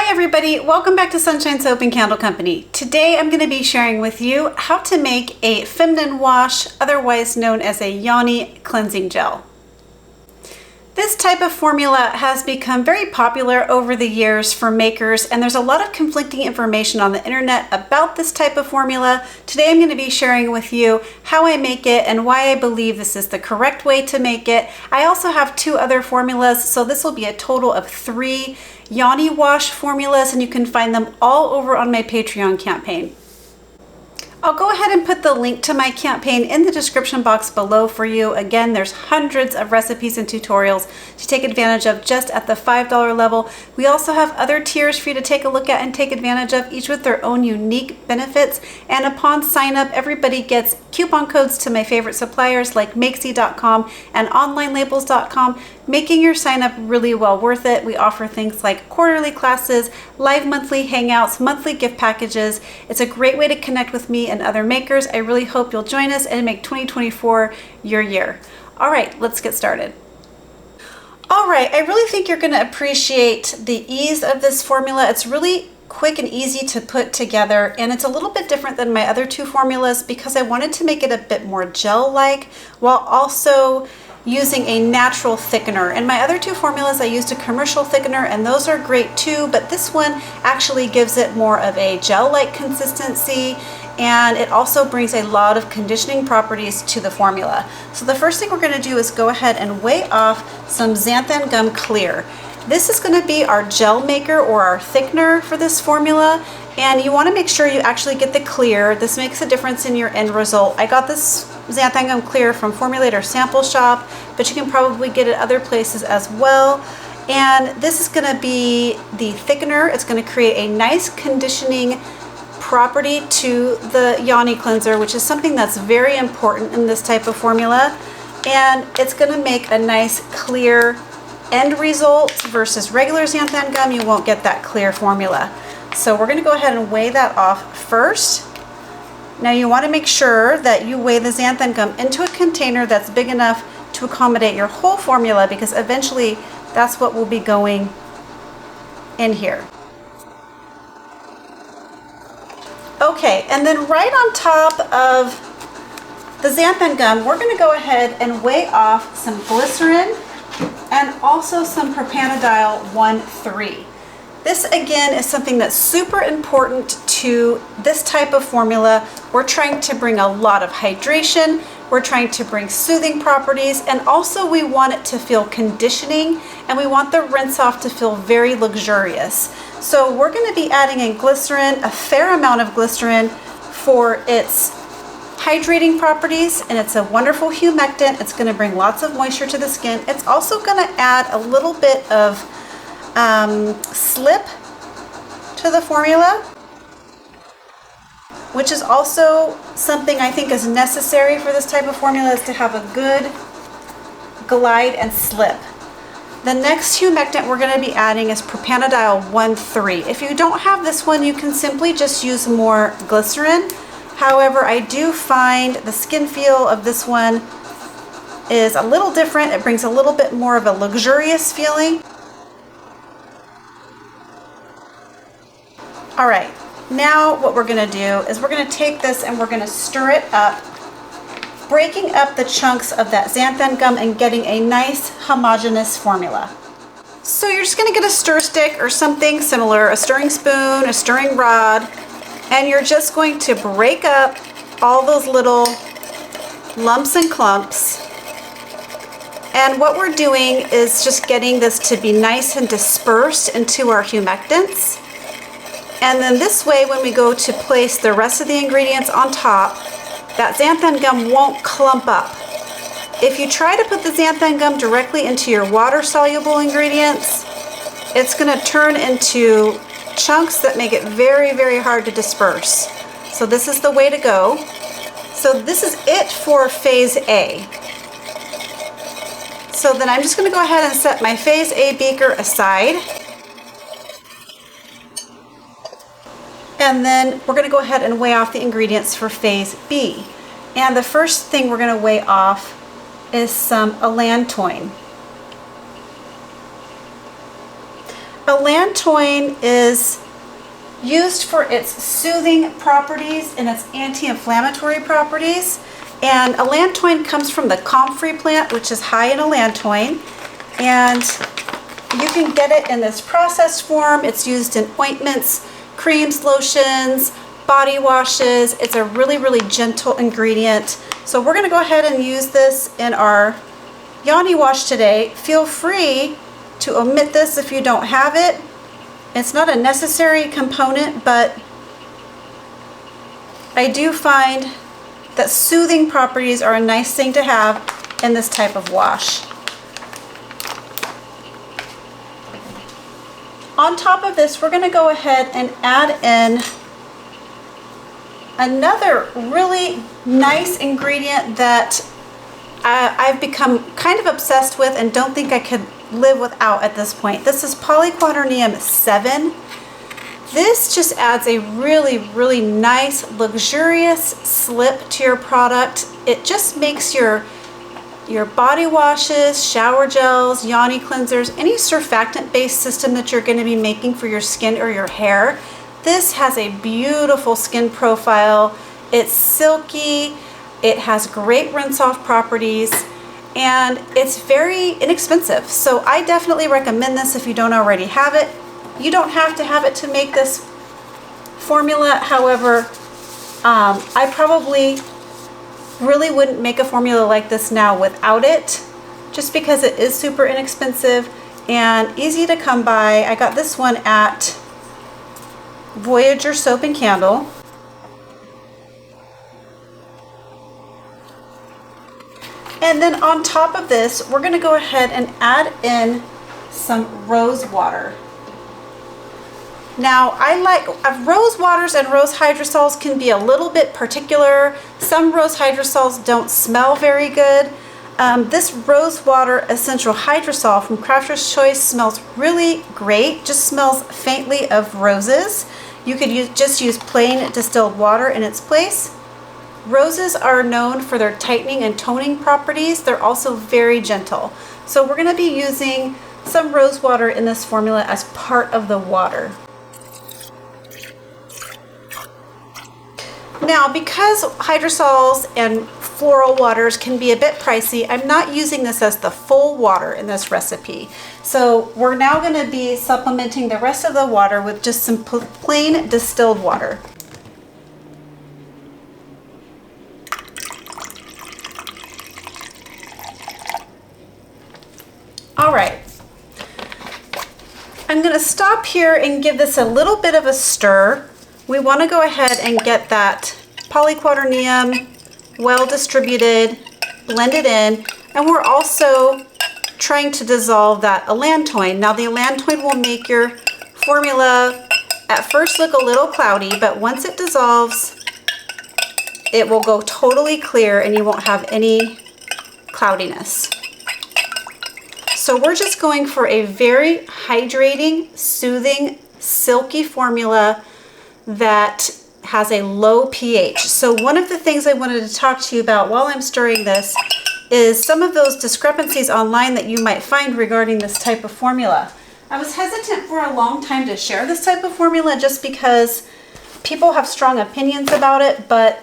Hi everybody, welcome back to Sunshine Soap and Candle Company. Today I'm going to be sharing with you how to make a feminine wash, otherwise known as a Yoni cleansing gel. This type of formula has become very popular over the years for makers, and there's a lot of conflicting information on the internet about this type of formula. Today I'm going to be sharing with you how I make it and why I believe this is the correct way to make it. I also have two other formulas, so this will be a total of 3 Yoni wash formulas, and you can find them all over on my Patreon campaign. I'll go ahead and put the link to my campaign in the description box below for you. Again, there's hundreds of recipes and tutorials to take advantage of just at the $5 level. We also have other tiers for you to take a look at and take advantage of, each with their own unique benefits. And upon sign up, everybody gets coupon codes to my favorite suppliers like makesy.com and onlinelabels.com, making your sign up really well worth it. We offer things like quarterly classes, live monthly hangouts, monthly gift packages. It's a great way to connect with me and other makers. I really hope you'll join us and make 2024 your year. All right, let's get started. All right, I really think you're going to appreciate the ease of this formula. It's really quick and easy to put together, and it's a little bit different than my other two formulas because I wanted to make it a bit more gel-like while also using a natural thickener. In my other two formulas I used a commercial thickener, and those are great too, but this one actually gives it more of a gel-like consistency, and it also brings a lot of conditioning properties to the formula. So the first thing we're going to do is go ahead and weigh off some xanthan gum clear. This is going to be our gel maker or our thickener for this formula, and you want to make sure you actually get the clear. This makes a difference in your end result. I got this xanthan gum clear from Formulator Sample Shop, but you can probably get it other places as well. And this is going to be the thickener. It's going to create a nice conditioning property to the Yoni cleanser, which is something that's very important in this type of formula. And it's going to make a nice clear end result versus regular xanthan gum. You won't get that clear formula. So we're going to go ahead and weigh that off first. Now you want to make sure that you weigh the xanthan gum into a container that's big enough to accommodate your whole formula, because eventually that's what will be going in here. Okay, and then right on top of the xanthan gum, we're going to go ahead and weigh off some glycerin and also some propanediol 1,3. This again is something that's super important to this type of formula. We're trying to bring a lot of hydration, we're trying to bring soothing properties, and also we want it to feel conditioning, and we want the rinse off to feel very luxurious. So we're going to be adding in glycerin, a fair amount of glycerin for its hydrating properties, and it's a wonderful humectant. It's going to bring lots of moisture to the skin. It's also going to add a little bit of slip to the formula, which is also something I think is necessary for this type of formula, is to have a good glide and slip. The next humectant we're going to be adding is propanediol 1,3. If you don't have this one, you can simply just use more glycerin. However, I do find the skin feel of this one is a little different. It brings a little bit more of a luxurious feeling. All right, now what we're going to do is we're going to take this and we're going to stir it up, breaking up the chunks of that xanthan gum and getting a nice homogeneous formula. So you're just going to get a stir stick or something similar, a stirring spoon, a stirring rod, and you're just going to break up all those little lumps and clumps. And what we're doing is just getting this to be nice and dispersed into our humectants. And then this way, when we go to place the rest of the ingredients on top, that xanthan gum won't clump up. If you try to put the xanthan gum directly into your water-soluble ingredients, it's going to turn into chunks that make it very, very hard to disperse. So this is the way to go. So this is it for phase A. So then I'm just going to go ahead and set my phase A beaker aside. And then we're going to go ahead and weigh off the ingredients for phase B. And the first thing we're going to weigh off is some allantoin. allantoin is used for its soothing properties and its anti-inflammatory properties. And allantoin comes from the comfrey plant, which is high in allantoin. And you can get it in this processed form. It's used in ointments, creams, lotions, body washes. It's a really, really gentle ingredient. So we're gonna go ahead and use this in our Yoni wash today. Feel free to omit this if you don't have it. It's not a necessary component, but I do find that soothing properties are a nice thing to have in this type of wash. On top of this, we're gonna go ahead and add in another really nice ingredient that I've become kind of obsessed with and don't think I could live without at this point. This is polyquaternium 7. This just adds a really, really nice, luxurious slip to your product. It just makes your body washes, shower gels, Yoni cleansers, any surfactant-based system that you're going to be making for your skin or your hair. This has a beautiful skin profile. It's silky. It has great rinse-off properties. And it's very inexpensive. So I definitely recommend this if you don't already have it. You don't have to have it to make this formula. However, I probably really wouldn't make a formula like this now without it, just because it is super inexpensive and easy to come by. I got this one at Voyager Soap and Candle. And then on top of this, we're gonna go ahead and add in some rose water. Now, I like rose waters and rose hydrosols can be a little bit particular. Some rose hydrosols don't smell very good. This rose water essential hydrosol from Crafter's Choice smells really great. Just smells faintly of roses. You could just use plain distilled water in its place. Roses are known for their tightening and toning properties. They're also very gentle. So we're going to be using some rose water in this formula as part of the water. Now, because hydrosols and floral waters can be a bit pricey, I'm not using this as the full water in this recipe. So we're now going to be supplementing the rest of the water with just some plain distilled water. All right, I'm going to stop here and give this a little bit of a stir. We want to go ahead and get that polyquaternium well distributed, blended in, and we're also trying to dissolve that allantoin. Now the allantoin will make your formula at first look a little cloudy, but once it dissolves, it will go totally clear and you won't have any cloudiness. So we're just going for a very hydrating, soothing, silky formula that has a low pH. So one of the things I wanted to talk to you about while I'm stirring this is some of those discrepancies online that you might find regarding this type of formula. I was hesitant for a long time to share this type of formula just because people have strong opinions about it, but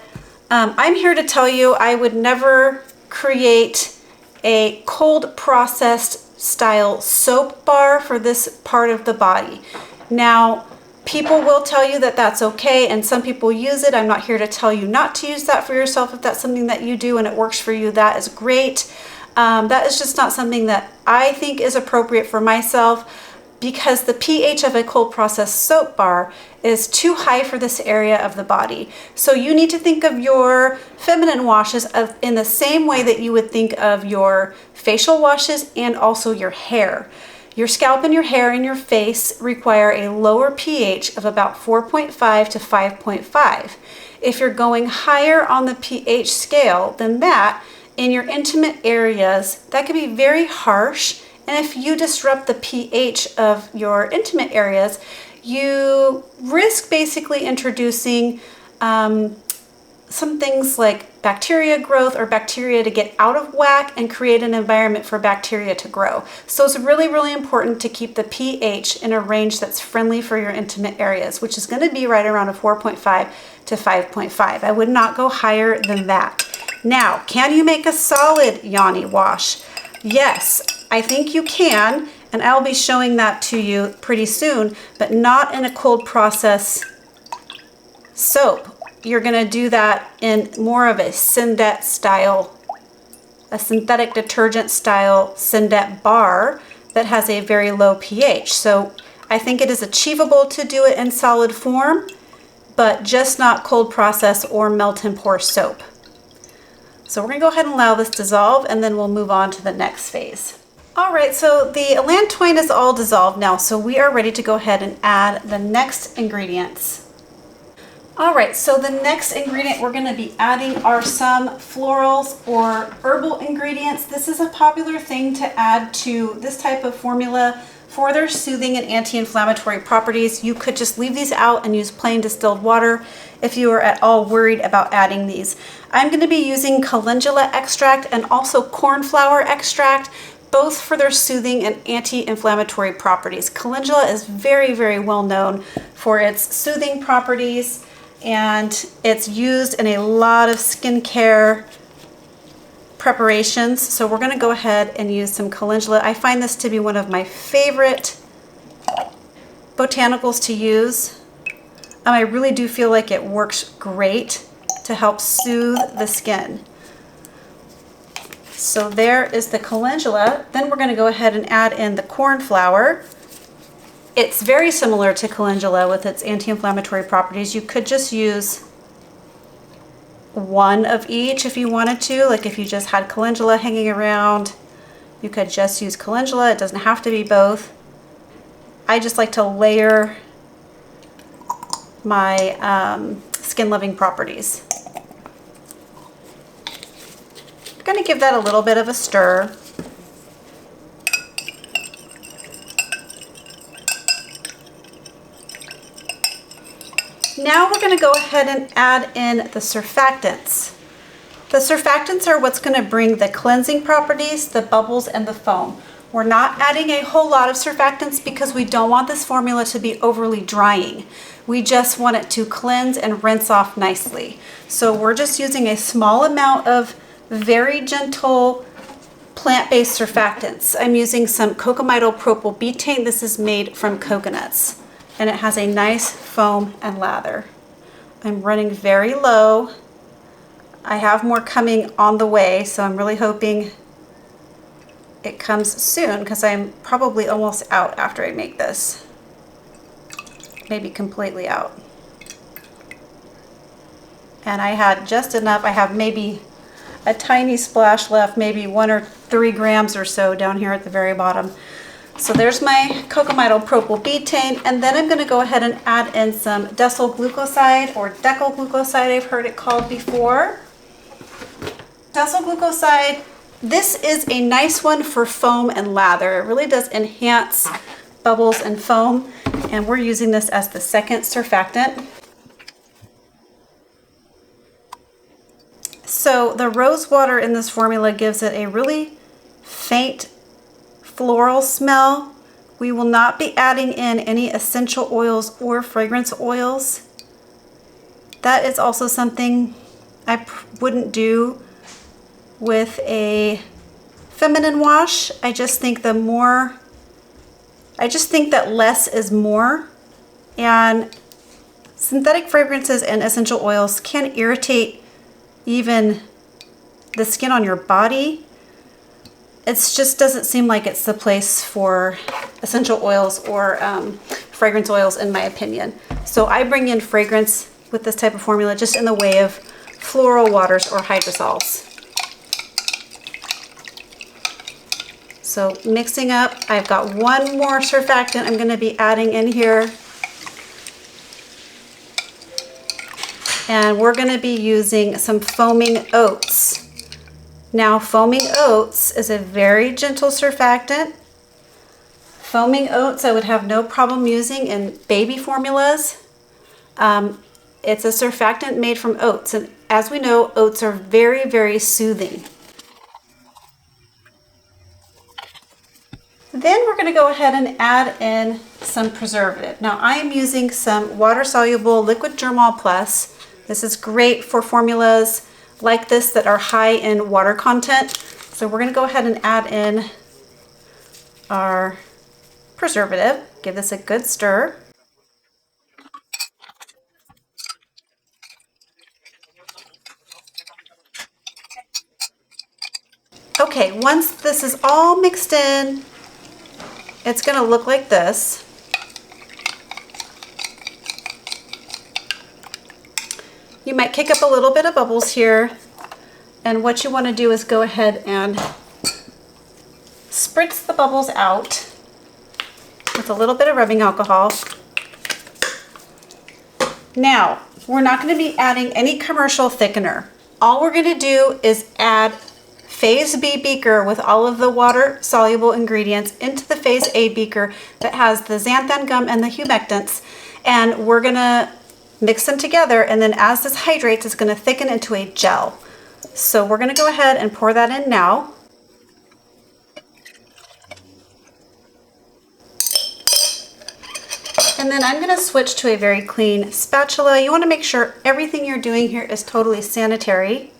I'm here to tell you I would never create a cold processed style soap bar for this part of the body. Now, people will tell you that that's okay, and some people use it. I'm not here to tell you not to use that for yourself. If that's something that you do and it works for you, that is great. That is just not something that I think is appropriate for myself, because the pH of a cold processed soap bar is too high for this area of the body. So you need to think of your feminine washes in the same way that you would think of your facial washes and also your hair. Your scalp and your hair and your face require a lower pH of about 4.5 to 5.5. If you're going higher on the pH scale than that, in your intimate areas, that can be very harsh. And if you disrupt the pH of your intimate areas, you risk basically introducing some things like bacteria growth or bacteria to get out of whack and create an environment for bacteria to grow. So it's really, really important to keep the pH in a range that's friendly for your intimate areas, which is going to be right around a 4.5 to 5.5. I would not go higher than that. Now, can you make a solid Yoni wash? Yes, I think you can, and I'll be showing that to you pretty soon, but not in a cold process soap. You're going to do that in more of a syndet style, a synthetic detergent style syndet bar that has a very low pH. So I think it is achievable to do it in solid form, but just not cold process or melt and pour soap. So we're going to go ahead and allow this dissolve, and then we'll move on to the next phase. All right, so the allantoin is all dissolved now, so we are ready to go ahead and add the next ingredients. All right, so the next ingredient we're going to be adding are some florals or herbal ingredients. This is a popular thing to add to this type of formula for their soothing and anti-inflammatory properties. You could just leave these out and use plain distilled water if you are at all worried about adding these. I'm going to be using calendula extract and also cornflower extract, both for their soothing and anti-inflammatory properties. Calendula is very, very well known for its soothing properties, and it's used in a lot of skincare preparations. So we're going to go ahead and use some calendula. I find this to be one of my favorite botanicals to use. I really do feel like it works great to help soothe the skin. So there is the calendula. Then we're going to go ahead and add in the cornflower. It's very similar to calendula with its anti-inflammatory properties. You could just use one of each if you wanted to. Like if you just had calendula hanging around, you could just use calendula. It doesn't have to be both. I just like to layer my skin-loving properties. I'm going to give that a little bit of a stir. Now we're going to go ahead and add in the surfactants. The surfactants are what's going to bring the cleansing properties, the bubbles, and the foam. We're not adding a whole lot of surfactants because we don't want this formula to be overly drying. We just want it to cleanse and rinse off nicely. So we're just using a small amount of very gentle plant-based surfactants. I'm using some cocamidopropyl betaine. This is made from coconuts, and it has a nice foam and lather. I'm running very low. I have more coming on the way, so I'm really hoping it comes soon because I'm probably almost out after I make this. Maybe completely out. And I had just enough. I have maybe a tiny splash left, maybe 1 or 3 grams or so down here at the very bottom. So there's my cocamidopropyl betaine, and then I'm going to go ahead and add in some decyl glucoside or decyl glucoside, I've heard it called before. Decyl glucoside, this is a nice one for foam and lather. It really does enhance bubbles and foam, and we're using this as the second surfactant. So the rose water in this formula gives it a really faint floral smell. We will not be adding in any essential oils or fragrance oils. That is also something I wouldn't do with a feminine wash. I just think that less is more, and synthetic fragrances and essential oils can irritate even the skin on your body. It just doesn't seem like it's the place for essential oils or fragrance oils, in my opinion. So I bring in fragrance with this type of formula just in the way of floral waters or hydrosols. So mixing up, I've got one more surfactant I'm going to be adding in here. And we're going to be using some foaming oats. Now, foaming oats is a very gentle surfactant. Foaming oats I would have no problem using in baby formulas. It's a surfactant made from oats, and As we know, oats are very, very soothing. Then we're going to go ahead and add in some preservative. Now I am using some water-soluble liquid germall plus. This is great for formulas like this that are high in water content. So we're going to go ahead and add in our preservative. Give this a good stir. Okay, once this is all mixed in, it's going to look like this. You might kick up a little bit of bubbles here, and what you want to do is go ahead and spritz the bubbles out with a little bit of rubbing alcohol. Now, we're not going to be adding any commercial thickener. All we're going to do is add Phase B beaker with all of the water-soluble ingredients into the Phase A beaker that has the xanthan gum and the humectants, and we're going to mix them together, and then as this hydrates, it's going to thicken into a gel. So we're going to go ahead and pour that in now. And then I'm going to switch to a very clean spatula. You want to make sure everything you're doing here is totally sanitary.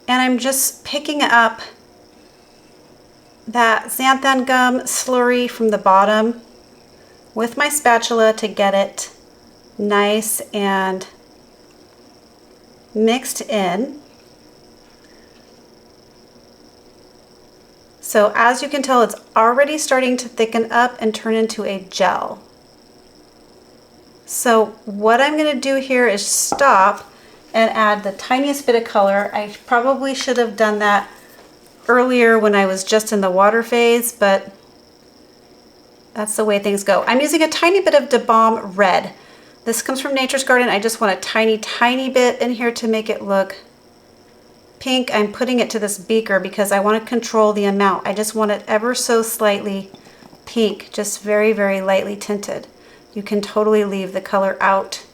And I'm just picking up that xanthan gum slurry from the bottom with my spatula to get it nice and mixed in. So as you can tell, it's already starting to thicken up and turn into a gel. So what I'm going to do here is stop and add the tiniest bit of color. I probably should have done that earlier when I was just in the water phase, but that's the way things go. I'm using a tiny bit of Da Balm Red. This comes from Nature's Garden. I just want a tiny, tiny bit in here to make it look pink. I'm putting it to this beaker because I want to control the amount. I just want it ever so slightly pink, just very, very lightly tinted. You can totally leave the color out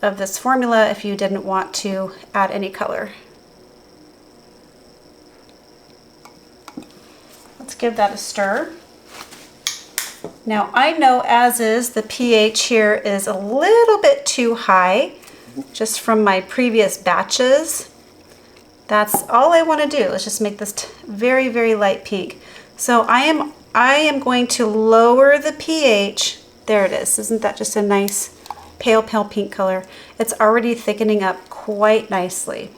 of this formula if you didn't want to add any color. Let's give that a stir. Now I know as is the pH here is a little bit too high just from my previous batches. That's all I want to do is just make this very, very light pink. So I am going to lower the pH. There it is. Isn't that just a nice pale, pale pink color? It's already thickening up quite nicely.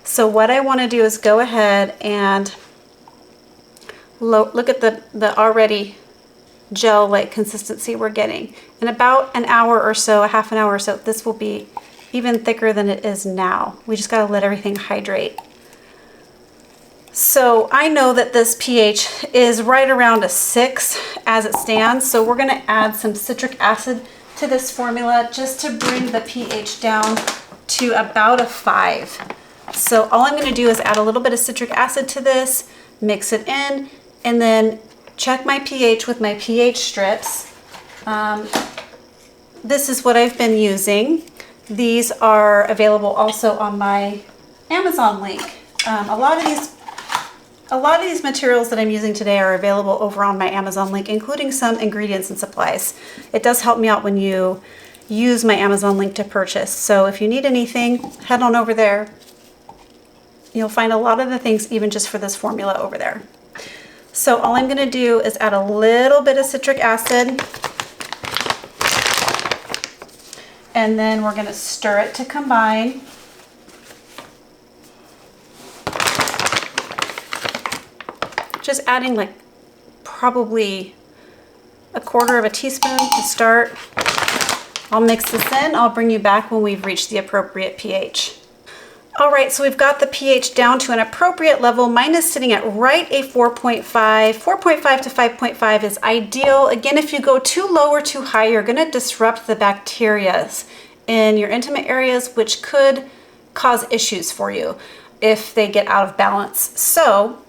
So what I want to do is go ahead and look at the already gel-like consistency we're getting. In about an hour or so, a half an hour or so, this will be even thicker than it is now. We just got to let everything hydrate. So I know that this pH is right around a 6 as it stands. So we're going to add some citric acid to this formula just to bring the pH down to about a 5. So all I'm going to do is add a little bit of citric acid to this, mix it in, and then check my pH with my pH strips. This is what I've been using. These are available also on my Amazon link. A lot of these materials that I'm using today are available over on my Amazon link, including some ingredients and supplies. It does help me out when you use my Amazon link to purchase. So if you need anything, head on over there. You'll find a lot of the things even just for this formula over there. So all I'm going to do is add a little bit of citric acid, and then we're going to stir it to combine. Just adding like probably a quarter of a teaspoon to start. I'll mix this in. I'll bring you back when we've reached the appropriate pH. All right, so we've got the pH down to an appropriate level. Mine is sitting at right a 4.5. 4.5 to 5.5 is ideal. Again, if you go too low or too high, you're gonna disrupt the bacteria in your intimate areas, which could cause issues for you if they get out of balance. So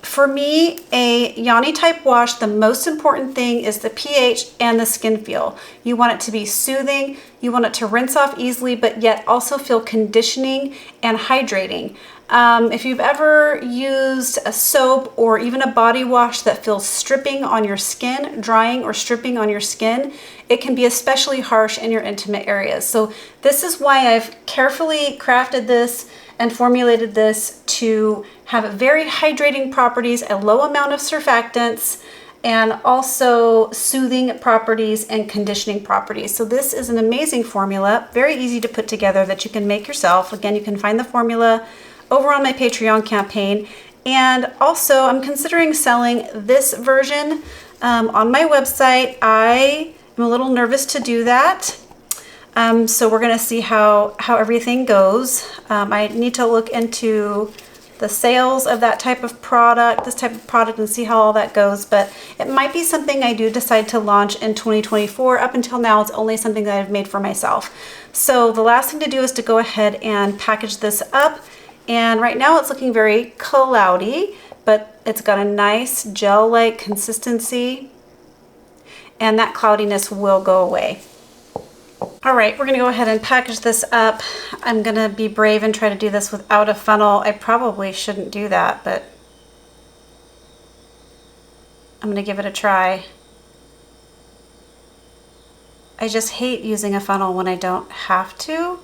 For me, a Yoni type wash, the most important thing is the pH and the skin feel. You want it to be soothing, you want it to rinse off easily, but yet also feel conditioning and hydrating. If you've ever used a soap or even a body wash that feels stripping on your skin, drying or stripping on your skin, it can be especially harsh in your intimate areas. So this is why I've carefully crafted this and formulated this to have very hydrating properties, a low amount of surfactants, and also soothing properties and conditioning properties. So this is an amazing formula, very easy to put together that you can make yourself. Again, you can find the formula over on my Patreon campaign. And also I'm considering selling this version on my website. I am a little nervous to do that. So we're gonna see how everything goes. I need to look into the sales of that type of product, this type of product, and see how all that goes. But it might be something I do decide to launch in 2024. Up until now, it's only something that I've made for myself. So the last thing to do is to go ahead and package this up. And right now it's looking very cloudy, but it's got a nice gel-like consistency, and that cloudiness will go away. All right, we're gonna go ahead and package this up. I'm gonna be brave and try to do this without a funnel. I probably shouldn't do that, but I'm gonna give it a try. I just hate using a funnel when I don't have to.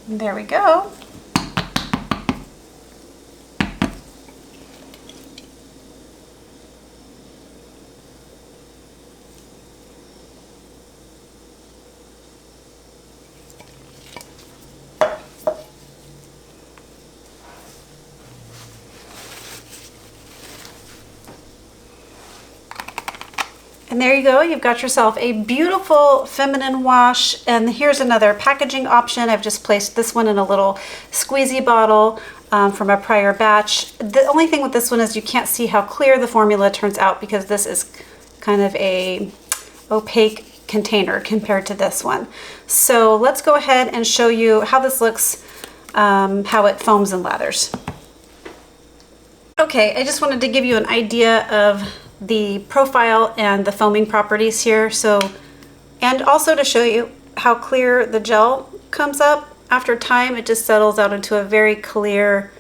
There we go. And there you go, you've got yourself a beautiful feminine wash. And here's another packaging option. I've just placed this one in a little squeezy bottle from a prior batch. The only thing with this one is you can't see how clear the formula turns out because this is kind of a opaque container compared to this one. So let's go ahead and show you how this looks, how it foams and lathers. Okay, I just wanted to give you an idea of the profile and the foaming properties here. So, and also to show you how clear the gel comes up. After time, it just settles out into a very clear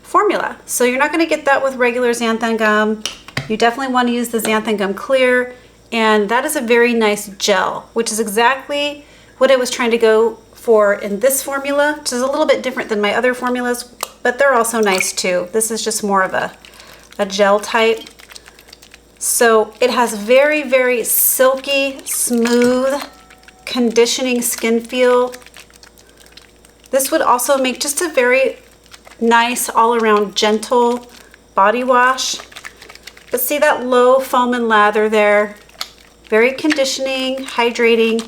formula. So you're not going to get that with regular xanthan gum. You definitely want to use the xanthan gum clear, and that is a very nice gel, which is exactly what I was trying to go for in this formula, which is a little bit different than my other formulas, but they're also nice too. This is just more of a gel type. So it has very, very silky, smooth, conditioning skin feel. This would also make just a very nice, all-around gentle body wash. But see that low foam and lather there? Very conditioning, hydrating,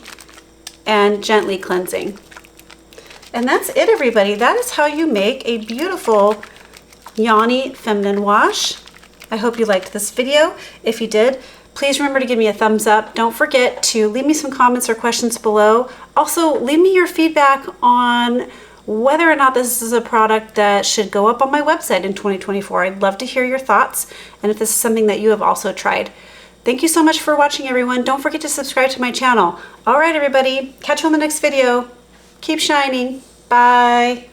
and gently cleansing. And that's it, everybody. That is how you make a beautiful Yoni feminine wash. I hope you liked this video. If you did, please remember to give me a thumbs up. Don't forget to leave me some comments or questions below. Also, leave me your feedback on whether or not this is a product that should go up on my website in 2024. I'd love to hear your thoughts and if this is something that you have also tried. Thank you so much for watching, everyone. Don't forget to subscribe to my channel. All right, everybody, catch you on the next video. Keep shining. Bye.